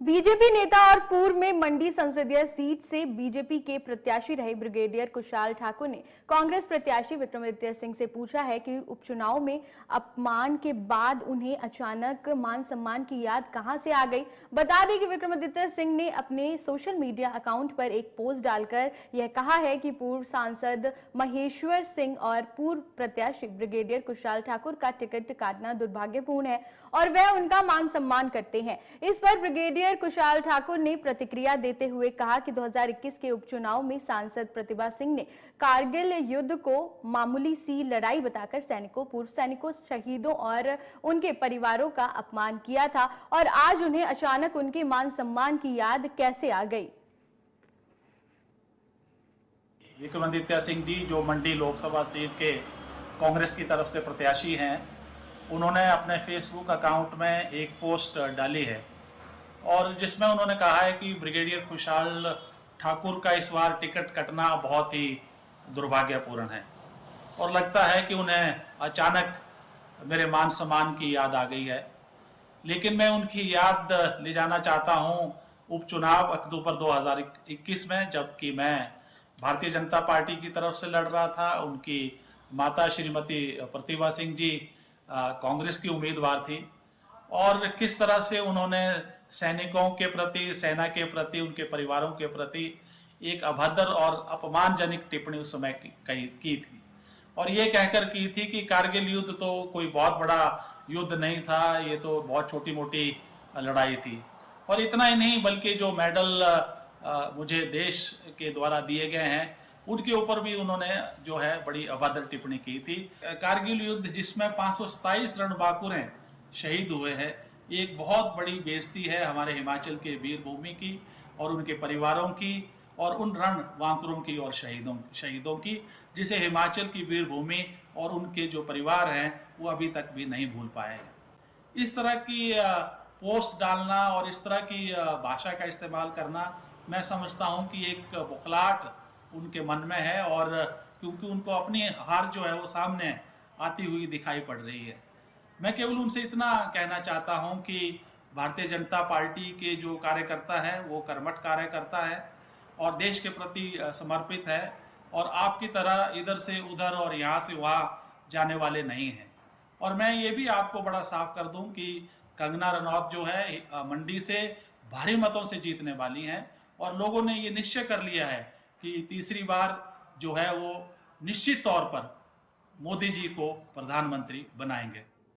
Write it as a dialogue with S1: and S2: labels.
S1: BJP नेता और पूर्व में मंडी संसदीय सीट से बीजेपी के प्रत्याशी रहे ब्रिगेडियर कुशाल ठाकुर ने कांग्रेस प्रत्याशी विक्रमादित्य सिंह से पूछा है कि उपचुनाव में अपमान के बाद उन्हें अचानक मान सम्मान की याद कहां से आ गई। बता दें कि विक्रमादित्य सिंह ने अपने सोशल मीडिया अकाउंट पर एक पोस्ट डालकर यह कहा है कि पूर्व सांसद महेश्वर सिंह और पूर्व प्रत्याशी ब्रिगेडियर कुशाल ठाकुर का टिकट काटना दुर्भाग्यपूर्ण है और वह उनका मान सम्मान करते हैं। इस पर ब्रिगेडियर कुशाल ठाकुर ने प्रतिक्रिया देते हुए कहा कि 2021 के उपचुनाव में सांसद प्रतिभा सिंह ने कारगिल युद्ध को मामूली सी लड़ाई बताकर सैनिकों, पूर्व सैनिकों, शहीदों और उनके परिवारों का अपमान किया था और आज उन्हें अचानक उनके मान सम्मान की याद कैसे आ गई।
S2: विक्रमादित्य सिंह जी जो मंडी लोकसभा सीट के कांग्रेस की तरफ से प्रत्याशी हैं, उन्होंने अपने फेसबुक अकाउंट में एक पोस्ट डाली है और जिसमें उन्होंने कहा है कि ब्रिगेडियर कुशाल ठाकुर का इस बार टिकट कटना बहुत ही दुर्भाग्यपूर्ण है और लगता है कि उन्हें अचानक मेरे मान सम्मान की याद आ गई है। लेकिन मैं उनकी याद ले जाना चाहता हूं उपचुनाव अक्टूबर 2021 में, जबकि मैं भारतीय जनता पार्टी की तरफ से लड़ रहा था। उनकी माता श्रीमती प्रतिभा सिंह जी कांग्रेस की उम्मीदवार थी और किस तरह से उन्होंने सैनिकों के प्रति, सेना के प्रति, उनके परिवारों के प्रति एक अभद्र और अपमानजनक टिप्पणी उस समय की थी और ये कहकर की थी कि कारगिल युद्ध तो कोई बहुत बड़ा युद्ध नहीं था, ये तो बहुत छोटी मोटी लड़ाई थी। और इतना ही नहीं बल्कि जो मेडल मुझे देश के द्वारा दिए गए हैं उनके ऊपर भी उन्होंने जो है बड़ी अभद्र टिप्पणी की थी। कारगिल युद्ध जिसमें 527 रणबांकुरें शहीद हुए हैं, एक बहुत बड़ी बेइज्जती है हमारे हिमाचल के वीर भूमि की और उनके परिवारों की और उन रणबांकुरों की और शहीदों की, जिसे हिमाचल की वीर भूमि और उनके जो परिवार हैं वो अभी तक भी नहीं भूल पाए हैं। इस तरह की पोस्ट डालना और इस तरह की भाषा का इस्तेमाल करना, मैं समझता हूं कि एक बौखलाहट उनके मन में है और क्योंकि उनको अपनी हार जो है वो सामने आती हुई दिखाई पड़ रही है। मैं केवल उनसे इतना कहना चाहता हूं कि भारतीय जनता पार्टी के जो कार्यकर्ता है वो कर्मठ कार्यकर्ता है और देश के प्रति समर्पित है और आपकी तरह इधर से उधर और यहाँ से वहाँ जाने वाले नहीं हैं। और मैं ये भी आपको बड़ा साफ कर दूं कि कंगना रनौत जो है मंडी से भारी मतों से जीतने वाली हैं और लोगों ने ये निश्चय कर लिया है कि तीसरी बार जो है वो निश्चित तौर पर मोदी जी को प्रधानमंत्री बनाएंगे।